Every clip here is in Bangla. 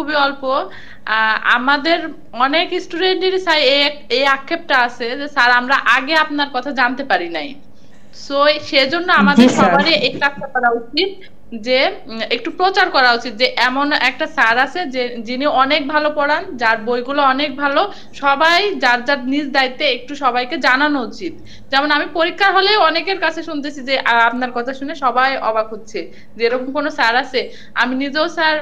খুবই অল্প। আমাদের অনেক স্টুডেন্টেরই স্যার এই আক্ষেপটা আছে যে স্যার আমরা আগে আপনার কথা জানতে পারি নাই। সো সেজন্য জি আমাদের স্যার। সবারই এই কাজটা করা উচিত যে একটু প্রচার করা উচিত যে এমন একটা স্যার আছে যে যিনি অনেক ভালো পড়ান, যার বইগুলো অনেক ভালো। সবাই যার যার নিজ দায়িত্বে একটু সবাইকে জানানো উচিত। যেমন আমি পরীক্ষা হলে অনেকের কাছে শুনতেছি যে আপনার কথা শুনে সবাই অবাক হচ্ছে যে এরকম কোনো স্যার আছে। আমি নিজেও স্যার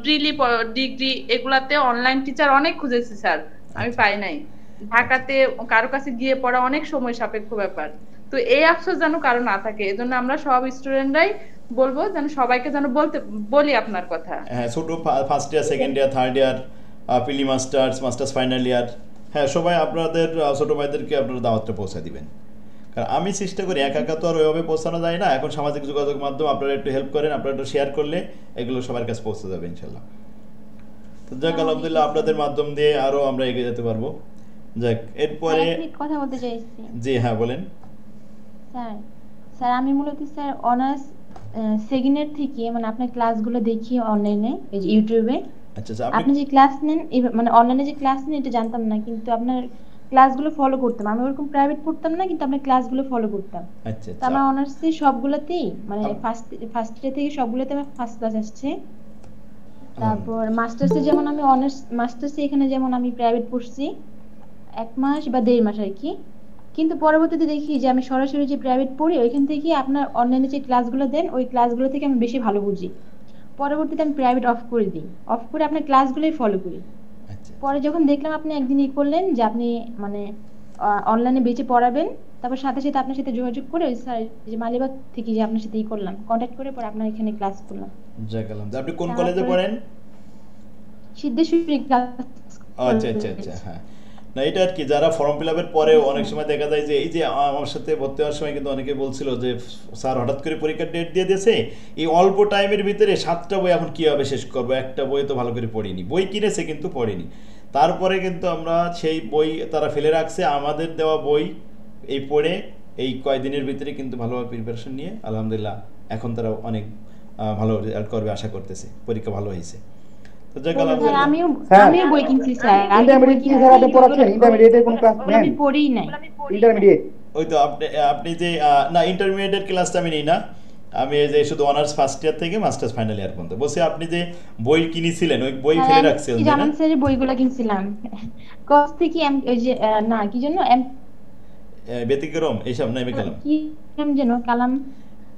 প্রিলি, ডিগ্রি এগুলাতে অনলাইন টিচার অনেক খুঁজেছি স্যার, আমি আচ্ছা পাই নাই। আচ্ছা ঢাকাতে কারো কাছে গিয়ে পড়া অনেক সময় সাপেক্ষ ব্যাপার। তো এই আফসোস যেন কারো না থাকে, এজন্য আমরা সব স্টুডেন্টরাই বলবো যেন সবাইকে যেন বলি আপনার কথা। হ্যাঁ, ছোট first year, second year, third year, prelim masters, masters final year, হ্যাঁ সবাই আপনাদের ছোটো ভাইদেরকে আপনারা দাওয়াতটা পৌঁছে দিবেন। কারণ আমি চেষ্টা করি, একা একা তো আর ওইভাবে পৌঁছানো যায় না। এখন সামাজিক যোগাযোগ মাধ্যম আপনারা একটু হেল্প করেন, আপনারা একটু শেয়ার করলে এগুলো সবার কাছে পৌঁছে যাবে ইনশাল্লাহ। তো যাক, আসসালামু আলহামদুলিল্লাহ আলাইকুম আপনাদের মাধ্যম দিয়ে আরও আমরা এগিয়ে যেতে পারবো। যাক, স্যার। এরপরে এক মিনিট কথা বলতে চাইছি। জি হ্যাঁ বলেন। স্যার, স্যার আমি মূলত স্যার অনার্স সেকেন্ডের থেকে মানে আপনার ক্লাসগুলো দেখি অনলাইনে, এই যে ইউটিউবে। আচ্ছা আচ্ছা, আপনি আপনি যে ক্লাস নেন মানে অনলাইনে যে ক্লাস নেন এটা জানতাম না, কিন্তু আপনার ক্লাসগুলো ফলো করতাম। আমি ওরকম প্রাইভেট পড়তাম না, কিন্তু আপনার ক্লাসগুলো ফলো করতাম। আচ্ছা তো আচ্ছা আমার অনার্সে সবগুলোতেই মানে আপ- ফার্স্ট ইয়ার থেকে সবগুলোতে আমার ফার্স্ট ক্লাস আসছে। তারপর আলহামদুলিল্লাহ। মাস্টার্সে যেমন আমি মাস্টার্সে এখানে যেমন আমি প্রাইভেট পড়ছি 1 মাস বা 1.5 মাস আর কি। কিন্তু পরবর্তীতে দেখি যে আমি সরাসরি যে প্রাইভেট পড়ি ওইখান থেকে আপনার অনলাইনে যে ক্লাসগুলো দেন ওই ক্লাসগুলো থেকে আমি বেশি ভালো বুঝি। পরবর্তীতে আমি প্রাইভেট অফ করে দিই, অফ করে আপনার ক্লাসগুলোই ফলো করি। আচ্ছা পরে যখন দেখলাম আপনি একদিন করলেন যে আপনি মানে অনলাইনে বেঁচে পড়াবেন, তারপর সাথে সাথে আপনার সাথে যোগাযোগ করে ওই স্যার যে মালিবাগ থেকে যে আপনার সাথে করলাম, কন্ট্যাক্ট করে পরে আপনার এখানে ক্লাস করলাম। যাক, আলহামদুলিল্লাহ। আপনি কোন কলেজে তারপরে পড়েন? সিদ্ধেশ্বরী ক্লাস আচ্ছা আচ্ছা আচ্ছা, হ্যাঁ। না এটা আর কি, যারা ফর্ম ফিল আপের পরে অনেক সময় দেখা যায় যে এই যে আমার সাথে ভর্তি হওয়ার সময় কিন্তু অনেকে বলছিল যে স্যার হঠাৎ করে পরীক্ষার ডেট দিয়ে দিয়েছে, এই অল্প টাইমের ভিতরে 7টা বই এখন কীভাবে শেষ করবো, একটা বই তো ভালো করে পড়িনি, বই কিনেছে কিন্তু পড়িনি। তারপরে কিন্তু আমরা সেই বই তারা ফেলে রাখছে, আমাদের দেওয়া বই এই পড়ে এই কয়দিনের ভিতরে কিন্তু ভালোভাবে প্রিপারেশন নিয়ে আলহামদুলিল্লাহ এখন তারা অনেক ভালো রেজাল্ট করবে আশা করতেছে, পরীক্ষা ভালো হয়েছে। তো যাক, স্যার আলহামদুলিল্লাহ। আমিও স্যার আমিও বই কিনছি স্যার, আগে বই ইন্টারমিডিয়েট কি কিনছি স্যার আপনি ওগুলো পড়াচ্ছেন? ইন্টারমিডিয়েটের কোন ক্লাস ওগুলো নেন? আমি পড়িই নাই। ইন্টারমিডিয়েট ওই তো আপনি আপনি যে না ইন্টারমিডিয়েটের ক্লাসটা আমি নিই না, আমি এই যে শুধু অনার্স ফার্স্ট ইয়ার থেকে মাস্টার্স ফাইনাল ইয়ার পর্যন্ত বলছি। আপনি যে বই কিনেছিলেন ওই বই স্যার ফেলে আমি রাখছিলেন তাই না? জামান স্যারের বইগুলো কিনছিলাম কস থেকে ওই যে না কি জন্য ব্যতিক্রম এইসব না, আমি কালাম। কি নাম যেন কালাম,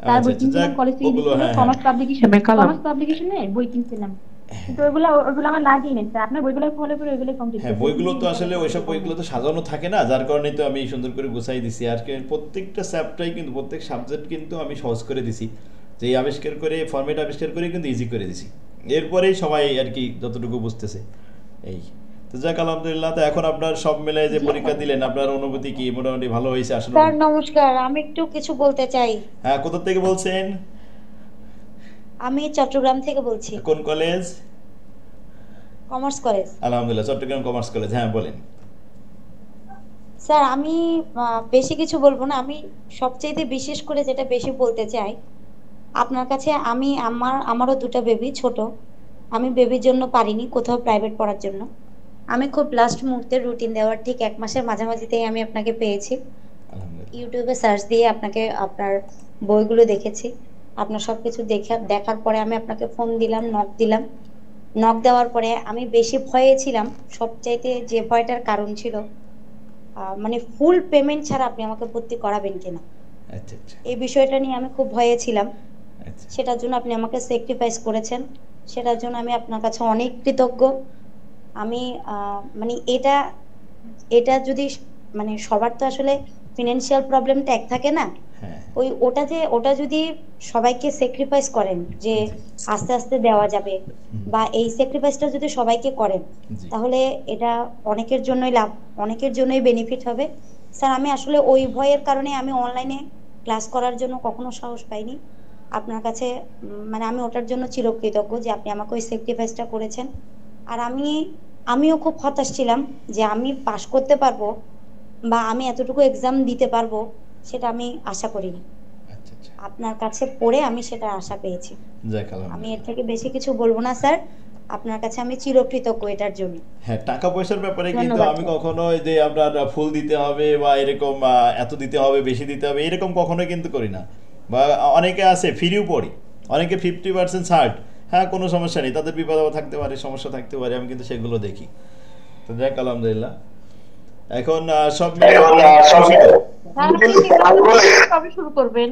তার আচ্ছা বই আচ্ছা, যাক কিনছিলাম কলেজ থেকে ওগুলো দিচ্ছিল হ্যাঁ হ্যাঁ কমার্স পাবলিকেশন, কালাম। কমার্স পাবলিকেশনে বই কিনছিলাম। কিন্তু ওইগুলো ওইগুলো আমার লাগেই না স্যার, আপনার বইগুলো ফলো করে ওইগুলো কমপ্লিট হ্যাঁ, করছি, ওই বইগুলো জন্য তো আসলে ওইসব বইগুলো তো সাজানো থাকে না, যার কারণে তো আমি সুন্দর করে গুছাই দিছি। আর কি প্রত্যেকটা চ্যাপ্টারই কিন্তু প্রত্যেক সাবজেক্ট কিন্তু আমি সহজ করে দিছি, যে এই আবিষ্কার করে ফরম্যাট আবিষ্কার করে কিন্তু ইজি করে দিছি। এরপরেই সবাই আর কি যতটুকু বুঝতেছে এই। তো যাক, আলহামদুলিল্লাহ। তো এখন আপনার সব মিলে যে জি পরীক্ষা স্যার। দিলেন, আপনার অনুভূতি কি? মোটামুটি ভালো হয়েছে আসলে? স্যার নমস্কার, আমি একটু কিছু বলতে চাই। হ্যাঁ, কোথা থেকে বলছেন? আমি চট্টগ্রাম থেকে বলছি, কোন কলেজ? Commerce college. আলহামদুলিল্লাহ, চট্টগ্রাম কমার্স কলেজ। হ্যাঁ বলেন। স্যার আমি বেশি কিছু বলবো না, আমি সবচেয়ে বিশেষ করে যেটা বেশি বলতে চাই আপনার কাছে, আমারও দুটো বেবি ছোট। আমি বেবির জন্য পারিনি কোথাও প্রাইভেট পড়ার জন্য। আমি খুব লাস্ট মুহূর্তে রুটিন দেওয়ার ঠিক 1 মাসের মাঝামাঝিতেই আমি আপনাকে পেয়েছি। আলহামদুলিল্লাহ। ইউটিউবে সার্চ দিয়ে আপনাকে আপনার বইগুলো দেখেছি। আপনার সবকিছু দেখার পরে আমি আপনাকে ফোন দিলাম, নক দিলাম। নক দেওয়ার পরে আমি বেশি ভয়ে ছিলাম। সবচাইতে যে ভয়টার কারণ ছিল মানে ফুল পেমেন্ট ছাড়া আপনি আমাকে ভর্তি করাবেন কিনা, আচ্ছা আচ্ছা এই বিষয়টা নিয়ে আমি খুব ভয়ে ছিলাম। আচ্ছা সেটার জন্য আপনি আমাকে স্যাক্রিফাইস করেছেন, সেটার জন্য আমি আপনার কাছে অনেক কৃতজ্ঞ। আমি মানে এটা এটা যদি মানে সবার তো আসলে ফিনান্সিয়াল প্রবলেমটা এক থাকে না, হ্যাঁ ওটা যদি সবাইকে স্যাক্রিফাইস করেন যে জি আস্তে আস্তে দেওয়া যাবে, হুম, বা এই স্যাক্রিফাইসটা যদি সবাইকে করেন জি তাহলে এটা অনেকের জন্যই লাভ, অনেকের জন্যই বেনিফিট হবে। স্যার আমি আসলে ওই ভয়ের কারণে আমি অনলাইনে ক্লাস করার জন্য কখনো সাহস পাইনি। আপনার কাছে মানে আমি ওটার জন্য চিরকৃতজ্ঞ যে আপনি আমাকে ওই স্যাক্রিফাইসটা করেছেন। আর আমিও খুব হতাশ ছিলাম যে আমি পাশ করতে পারবো বা আমি এতটুকু এক্সাম দিতে পারবো, সেটা আমি আশা করিনি। আচ্ছা আচ্ছা, আপনার কাছে পড়ে আমি সেটা আশা পেয়েছি। যাক আমি এর আলহামদুলিল্লাহ। থেকে বেশি কিছু বলবো না স্যার। আপনার কাছে আমি চিরকৃতজ্ঞ এটার জন্য। হ্যাঁ, টাকা পয়সার ব্যাপারে কিন্তু ধন্যবাদ আমি স্যার। কখনো ওই যে আমরা ফুল দিতে হবে বা এরকম এত দিতে হবে বেশি দিতে হবে এরকম কখনোই কিন্তু করি না। বা অনেকে আছে ফ্রিও পড়ি, অনেকে 50% ছাড়, হ্যাঁ কোনো সমস্যা নেই, তাদের বিপদ আপদ থাকতে পারে, সমস্যা থাকতে পারে, আমি কিন্তু সেগুলো দেখি। তো যাক আলহামদুলিল্লাহ, এখন সব মিলিয়ে অনেক খুশি তো। হ্যাঁ, আপনি কবে শুরু করবেন?